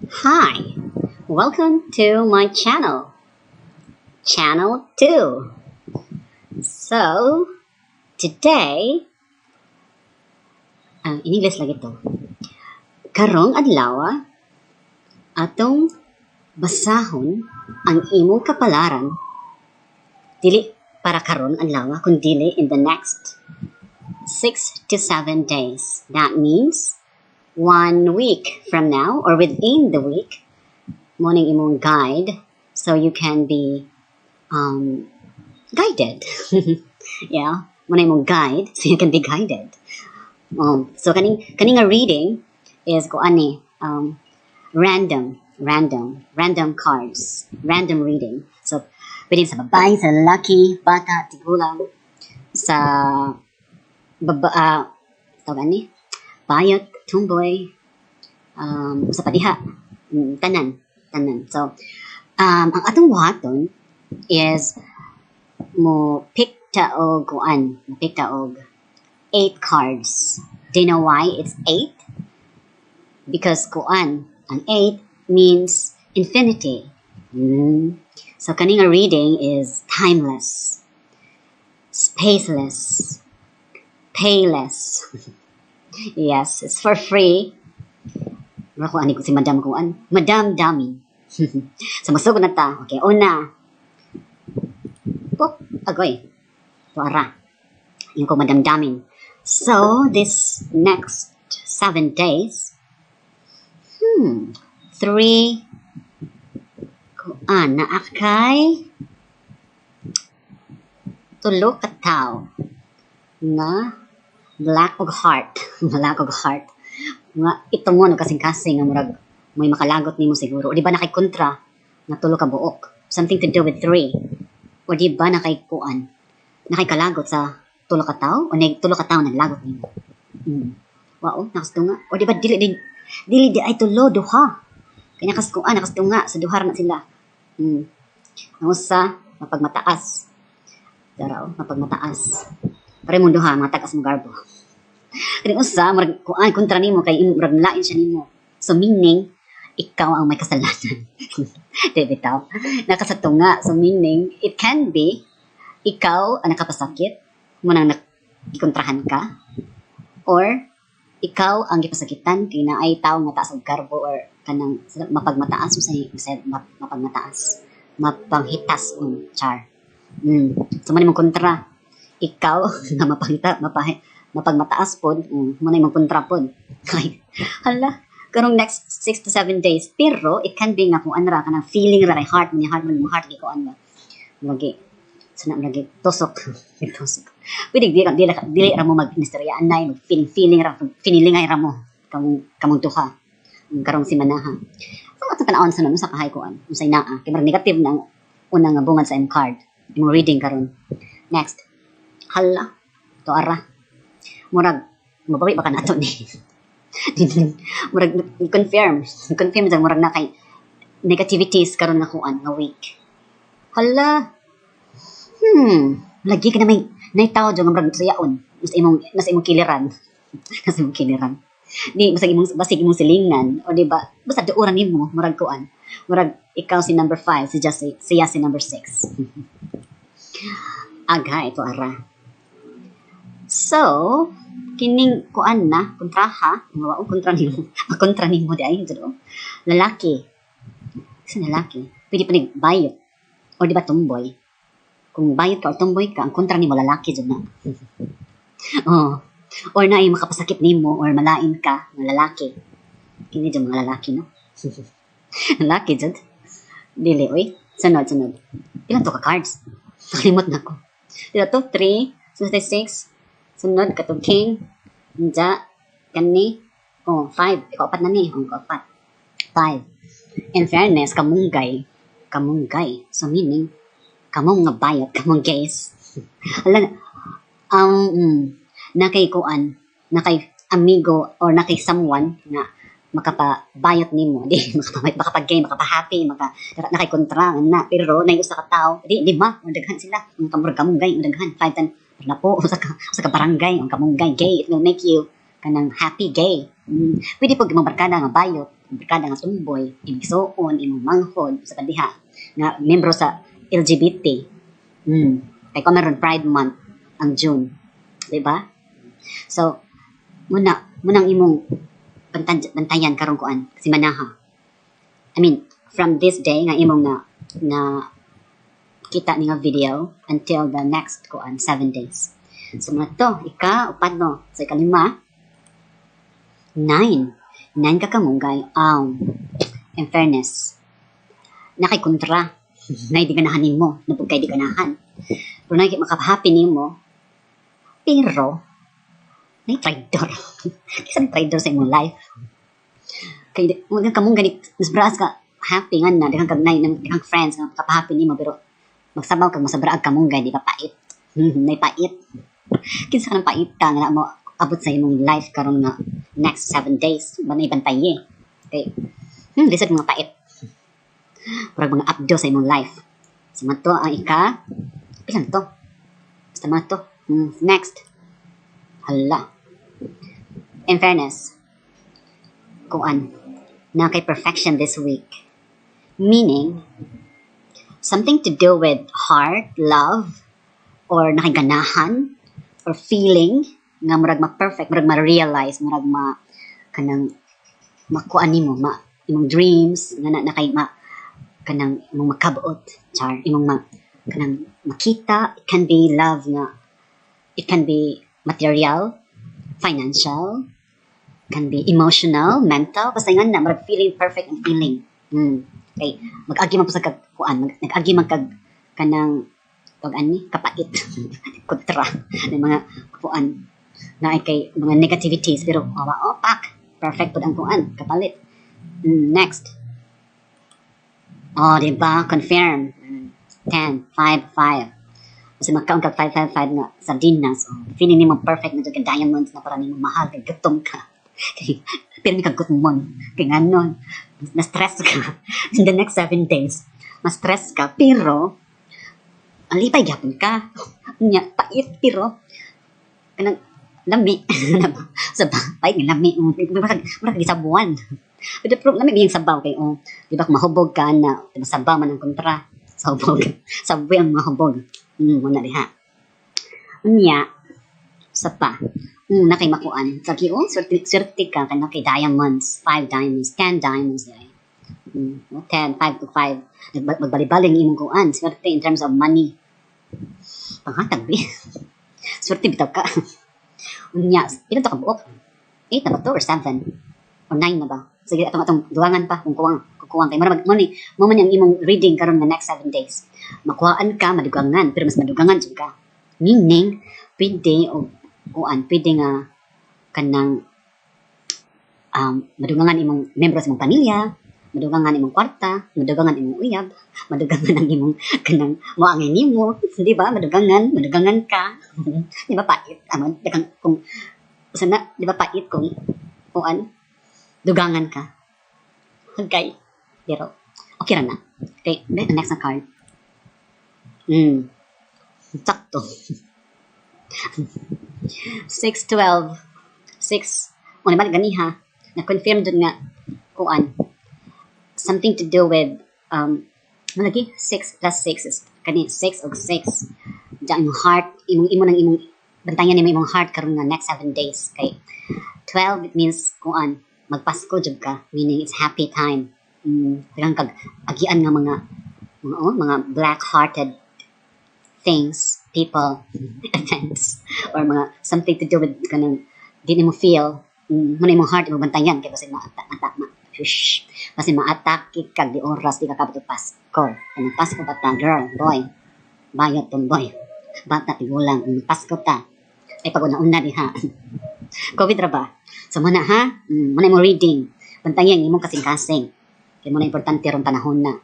Hi, welcome to my channel 2. So, today, in English lagi to. Karong adlaw, atong basahon ang imong kapalaran dili para karon adlaw kundi in the next 6 to 7 days. That means 1 week from now or within the week, morning imong guide so you can be guided. Yeah, morning imong guide so you can be guided. So kaning nga reading is random cards, random reading. So pwede sa babae, sa lalaki, bata, tigulang, sa bayot, tumboy, sa padiha, tanan. So, ang atong buhaton is mo pick ta og 8 cards. Do you know why it's 8? Because ang 8 means infinity. So, kaning nga reading is timeless, spaceless, payless. Yes, it's for free. Ani ko si Madam Madam Dami. So, masugod na ta. Okay, una. Pop, agoy. Tuara. Yung ko Madam Damin. So, this next 7 days, 3, naakay, tulo ka tao na lack of heart. Nga ito mo kasing-kasing nga murag may makalagot nimo siguro. O di ba nakay kontra na tulo ka buok? Something to do with 3. O di ba nakay kalagot sa tulo ka tao? O tulo ka tao naglagot nimo? Wow, nakastunga. O di ba dili ay tulo duha. Kanya nakastunga sa duha na sila. Ang usa mapagmataas. Daraw, mapagmataas. Pare mo duha, matagas mo garbo. Kani usa murag kontra nimo kay murag lain siya nimo. So meaning ikaw ang may kasalanan. Di bitaw. Nakasatunga. So meaning it can be ikaw ang nakapasakit mo nang ikontrahan ka, or ikaw ang gipasakitan kay naay tawo nga taas og garbo or kanang mapagmataas mapanghitas char. So man imong kontra ikaw nga mapagmataas pod, mo na imong kontra pod. Hala, karong next 6 to 7 days, pero it can be nga kung ra kanang feeling ra heart mo gi ko ba lagi tusok. Pwede dili ra mo mag-inistorya anay feeling ay ra mo kamong duha karong simanaha. So ato tan-awon sa sa kahay ko usay naa kay marag negative na unang nga bungad sa card imong reading karon. Next, hala, to ara murag mabawi ba ka nato ni murag confirm sa murag na kay negativities karon na nga week. Hala, lagi ka na may naitaw dyan nga murag sayaon nasa imong kiliran. Di basig imong silingan o di ba basta duuran nimo murag murag ikaw si number 5, siya si number 6. Aga ito ara. So, kining na kontraha, kontra nimo di ay jud. Lalaki. Sa lalaki, pwede pa bayot o di ba tumboy. Kung bayot ka o tumboy ka, ang kontra nimo lalaki jud na. Or na ay makapasakit nimo or malain ka ng lalaki. Kini jud mga lalaki, no? Lalaki jud. Dili oy. Sunod. Ilan to ka cards? Nakalimot na ko. Dito 3, 6, sunod katong king, kani, 5, ikaw-4 na ni, ikaw-4. 5. In fairness, kamunggay. So meaning, kamong nga bayot, kamong gays. Alam, nakay amigo or nakay someone na makapabayot nimo, di makapag-game, makapahappy, nakay kontra na, pero na usa ka tawo, di ba, daghan sila, ang kamurgamugay, daghan 5 tan na po sa ka barangay ang kamunggay gay, it will make you kanang happy gay. Pwede po gimabarkada nga bayot barkada nga tumboy, imong suon, imong manghod sa kadiha nga membro sa LGBT. Kay ko meron Pride Month ang June, di ba? So munang imong bantayan karon kuan si manaha. I mean, from this day nga imong na kita ni nga video until the next kuan 7 days. So mga to, upat no. So ikalima, 9 ka kamunggay. In fairness, nakay kontra. Na di ganahanin mo, napugkay di ganahan. Pero na makahappy nimo, pero na traitor. Kasi traitor sa imong life. Kay mga kamong ganit, mas braas ka happy nga na, dikang kagnay, dikang friends nga kapahappy nimo, pero magsabaw kag masabraag kamong gay, di ba pait? Nay pait. Kinsa ka ng pait ka nga mo abot sa imong life karon nga next 7 days, banay bantaye. Okay. Lisod mga pait. Murag mga abdo sa imong life. Sa mato ang pilan to? Basta mato. Next. Hala. In fairness, kuan na kay perfection this week. Meaning, something to do with heart, love, or nakiganahan, or feeling, nga murag ma-perfect, murag ma-realize, murag kanang makuan nimo, imong dreams, nga nakay kanang imong makabuot, kanang makita. It can be love nga, it can be material, financial, can be emotional, mental, basta nga na, murag feeling perfect and feeling. Okay, mag-agi man po sa kuan, nag-agi man kanang kapait, kontra ng mga kuan na ay kay mga negativities, pero pak, perfect po ang kuan, kapalit. Next. Diba? Confirm. 10, 5, 5. Kasi magkaon kag 555 nga sardinas. Feeling nimo perfect na dyan diamonds na para nimo mahal, kay gutom ka. Pero may kagutomon. Kaya nga nun, na-stress ka. In the next 7 days, ma-stress ka, pero alipay gyapon ka. Nya, pait, pero kanang lami. Sa pait nga lami. Murag gisabuan. Pero lami biyang sabaw kay di ba mahubog ka na, diba sabaw man ang kontra. Sabog. Sabaw ang mahubog. Muna diha. Nya, sa pa. Na kay makuan. Sagi, swerte ka na kay diamonds. 5 diamonds, 10 diamonds. 10, 5 to 5. Magbalibaling imong kuan. Swerte in terms of money. Panghatag, swerte bitaw ka. Unya, ilan to ka buok? 8 na ba to or 7? Or 9 na ba? Sige, atong duwangan pa kung kuwang kay mo man ang imong reading karon nga next 7 days. Makuhaan ka, madugangan, pero mas madugangan jud ka. Meaning, pwede nga kanang madugangan imong membro sa imong pamilya, madugangan imong kwarta, madugangan imong uyab, madugangan ang imong kanang moangay nimo, di ba? Madugangan ka. Di ba pait? Kung sana, di ba pait kung dugangan ka. Okay. Pero okay ra na. Okay, next na card. Sakto. 6-12. 6. Balik ganiha. Na-confirm dun nga kuan. Something to do with malagi 6 plus 6 is kani 6 og 6. Diyan yung heart, imong bantayan nimo imong heart karon nga next 7 days. Kay 12 it means kuan magpasko jud ka, meaning it's happy time. Daghang kag agian nga mga black-hearted things, people, events, or mga something to do with kanang di mo feel, muna imong heart imong bantayan kay basi basi ma-attack kag di oras di ka kabot Pasko. Kanang Pasko bata, girl, boy, bayot tomboy, bata tigulang, Pasko ta. Ay pag una diha. COVID ra ba? So muna ha, muna mo reading, bantayan imong kasing-kasing. Kaya muna importante ron panahon na.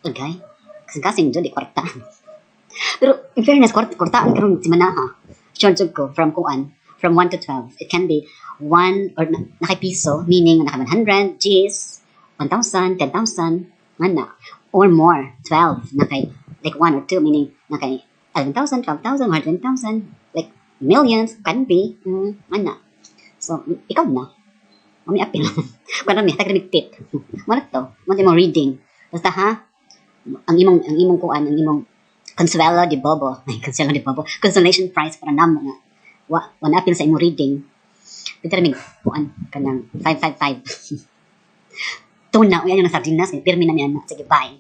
Okay? Kasing-kasing dyan, di kwarta. Pero, in fairness, kwartaan karon si manaha. Sure jud ko, from 1 to 12. It can be 1 or naka-piso, meaning naka 100, Gs, 1,000, 10,000, mana. Or more, 12, naka like 1 or 2, meaning naka 11,000, 12,000, 120,000, like millions, can be, mana. So, ikaw na. Mami apil. Kuan mi tag tip. Mo to, mo imong reading. Basta ha, ang imong kuan, ang imong Consuelo de Bobo. Ay, Consuelo de Bobo. Consolation prize para namo nga. Wa na apil sa imong reading. Pwede rin kuan kanang 555. Tuna, uyan yung sardinas. Pirmi na niya na. Sige, bye.